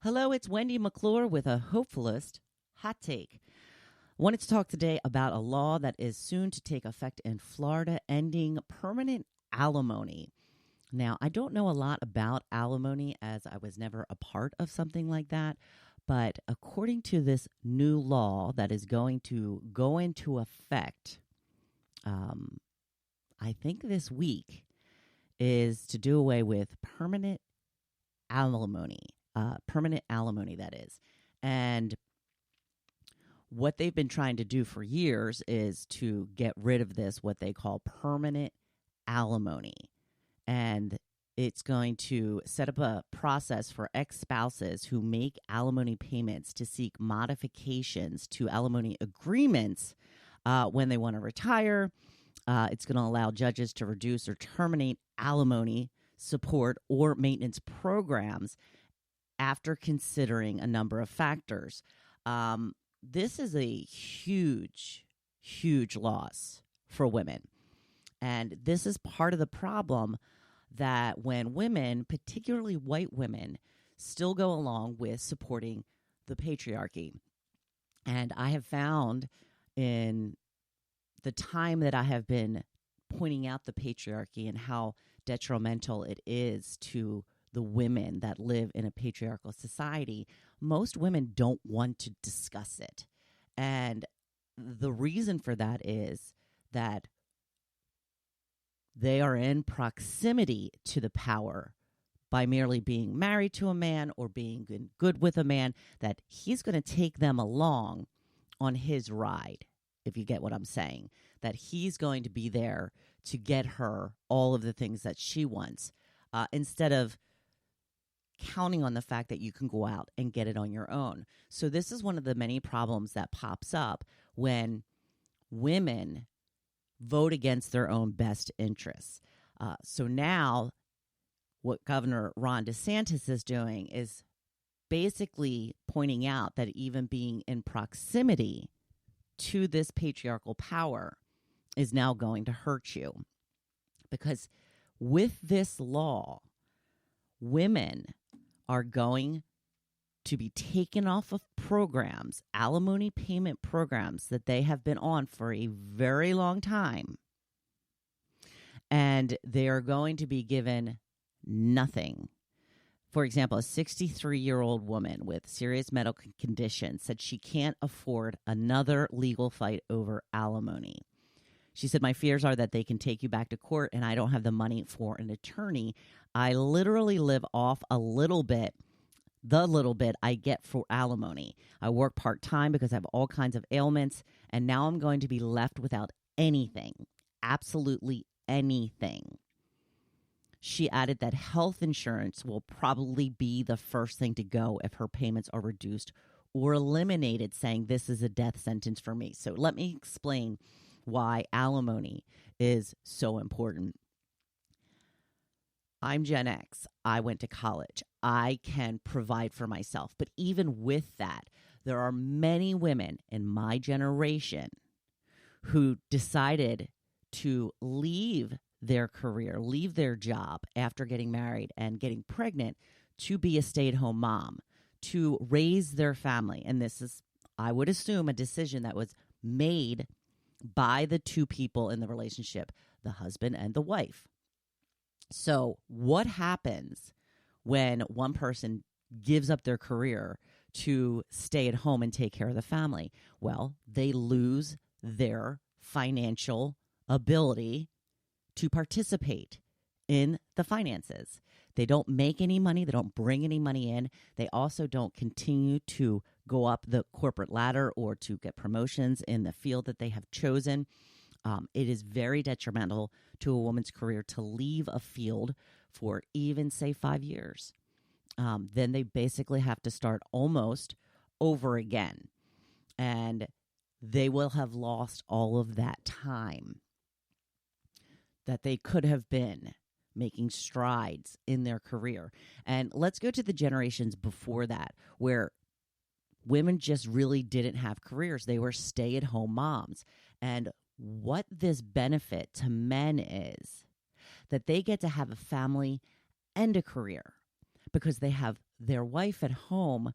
Hello, it's Wendy McClure with a Hopefulist Hot Take. Wanted to talk today about a law that is soon to take effect in Florida, ending permanent alimony. Now, I don't know a lot about alimony as I was never a part of something like that, but according to this new law that is going to go into effect, I think this week, is to do away with permanent alimony, that is. And what they've been trying to do for years is to get rid of this, what they call permanent alimony. And it's going to set up a process for ex-spouses who make alimony payments to seek modifications to alimony agreements when they want to retire. It's going to allow judges to reduce or terminate alimony support or maintenance programs after considering a number of factors. This is a huge, huge loss for women. And this is part of the problem that when women, particularly white women, still go along with supporting the patriarchy. And I have found in the time that I have been pointing out the patriarchy and how detrimental it is to the women that live in a patriarchal society, most women don't want to discuss it. And the reason for that is that they are in proximity to the power by merely being married to a man or being good with a man, that he's going to take them along on his ride, if you get what I'm saying, that he's going to be there to get her all of the things that she wants, instead of counting on the fact that you can go out and get it on your own. So this is one of the many problems that pops up when women vote against their own best interests. So now what Governor Ron DeSantis is doing is basically pointing out that even being in proximity to this patriarchal power is now going to hurt you. Because with this law, women are going to be taken off of programs, alimony payment programs that they have been on for a very long time. And they are going to be given nothing. For example, a 63-year-old woman with serious medical conditions said she can't afford another legal fight over alimony. She said, "My fears are that they can take you back to court and I don't have the money for an attorney. I literally live off the little bit I get for alimony. I work part-time because I have all kinds of ailments, and now I'm going to be left without anything, absolutely anything." She added that health insurance will probably be the first thing to go if her payments are reduced or eliminated, saying this is a death sentence for me. So let me explain why alimony is so important. I'm Gen X. I went to college. I can provide for myself. But even with that, there are many women in my generation who decided to leave their career, leave their job after getting married and getting pregnant to be a stay-at-home mom, to raise their family. And this is, I would assume, a decision that was made by the two people in the relationship, the husband and the wife. So what happens when one person gives up their career to stay at home and take care of the family? Well, they lose their financial ability to participate in the finances. They don't make any money. They don't bring any money in. They also don't continue to go up the corporate ladder or to get promotions in the field that they have chosen. It is very detrimental to a woman's career to leave a field for even, say, 5 years. Then they basically have to start almost over again. And they will have lost all of that time that they could have been making strides in their career. And let's go to the generations before that, where women just really didn't have careers. They were stay-at-home moms. And what this benefit to men is that they get to have a family and a career because they have their wife at home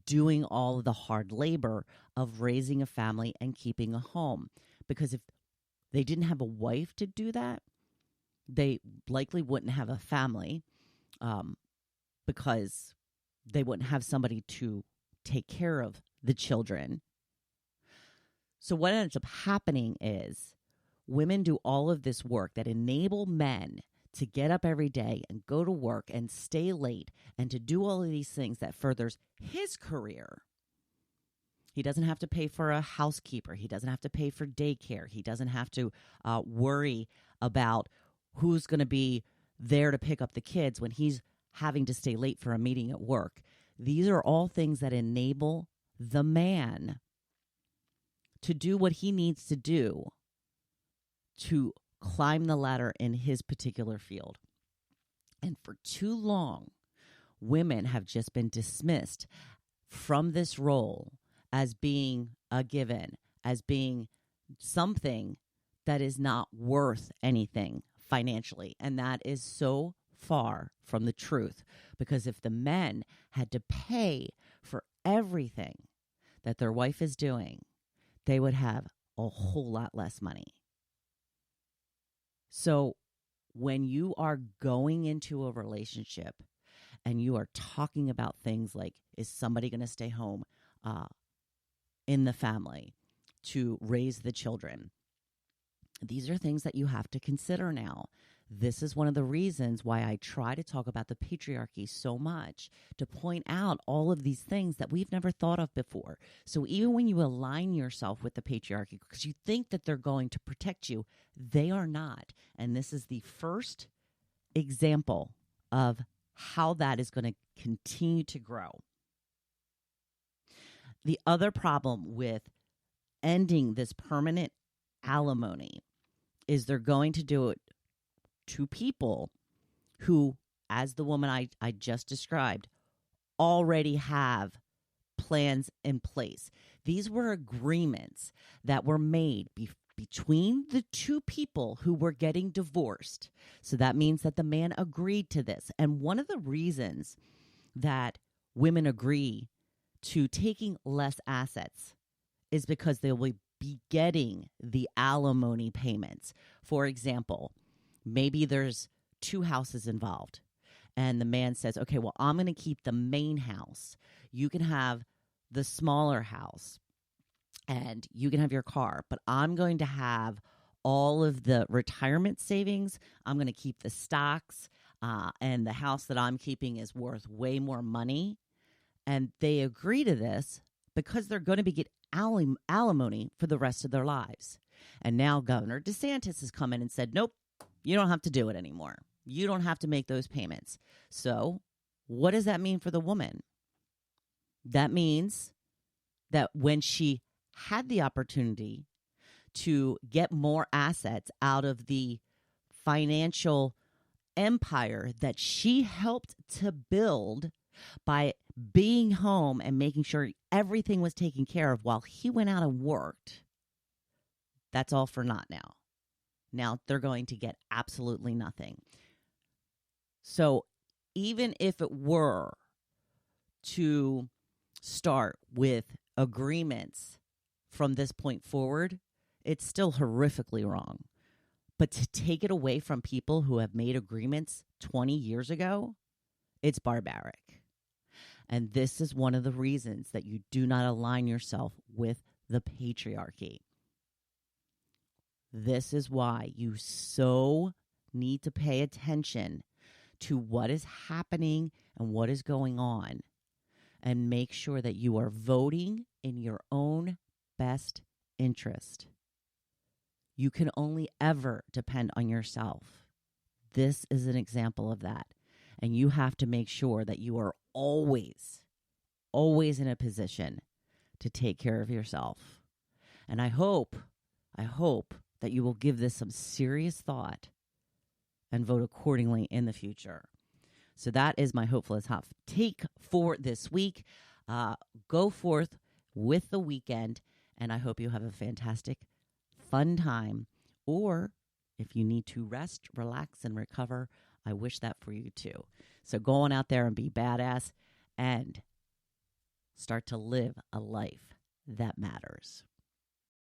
doing all of the hard labor of raising a family and keeping a home. Because if they didn't have a wife to do that, they likely wouldn't have a family, because they wouldn't have somebody to take care of the children. So what ends up happening is women do all of this work that enable men to get up every day and go to work and stay late and to do all of these things that furthers his career. He doesn't have to pay for a housekeeper. He doesn't have to pay for daycare. He doesn't have to worry about who's going to be there to pick up the kids when he's having to stay late for a meeting at work. These are all things that enable the man to do what he needs to do to climb the ladder in his particular field. And for too long, women have just been dismissed from this role as being a given, as being something that is not worth anything financially. And that is so far from the truth, because if the men had to pay for everything that their wife is doing, they would have a whole lot less money. So when you are going into a relationship and you are talking about things like, is somebody going to stay home in the family to raise the children? These are things that you have to consider now. This is one of the reasons why I try to talk about the patriarchy so much, to point out all of these things that we've never thought of before. So even when you align yourself with the patriarchy because you think that they're going to protect you, they are not. And this is the first example of how that is going to continue to grow. The other problem with ending this permanent alimony is they're going to do it to people who, as the woman I just described, already have plans in place. These were agreements that were made between the two people who were getting divorced. So that means that the man agreed to this. And one of the reasons that women agree to taking less assets is because they will be getting the alimony payments. For example, maybe there's 2 houses involved and the man says, okay, well, I'm going to keep the main house. You can have the smaller house and you can have your car, but I'm going to have all of the retirement savings. I'm going to keep the stocks, and the house that I'm keeping is worth way more money. And they agree to this because they're going to be getting alimony for the rest of their lives. And now Governor DeSantis has come in and said, nope, you don't have to do it anymore. You don't have to make those payments. So what does that mean for the woman? That means that when she had the opportunity to get more assets out of the financial empire that she helped to build by being home and making sure everything was taken care of while he went out and worked, that's all for naught now. Now they're going to get absolutely nothing. So even if it were to start with agreements from this point forward, it's still horrifically wrong. But to take it away from people who have made agreements 20 years ago, it's barbaric. And this is one of the reasons that you do not align yourself with the patriarchy. This is why you so need to pay attention to what is happening and what is going on, and make sure that you are voting in your own best interest. You can only ever depend on yourself. This is an example of that. And you have to make sure that you are always in a position to take care of yourself. And I hope that you will give this some serious thought and vote accordingly in the future. So that is my Hopefulist Hot Take for this week. Go forth with the weekend, and I hope you have a fantastic, fun time. Or if you need to rest, relax, and recover, I wish that for you too. So go on out there and be badass and start to live a life that matters.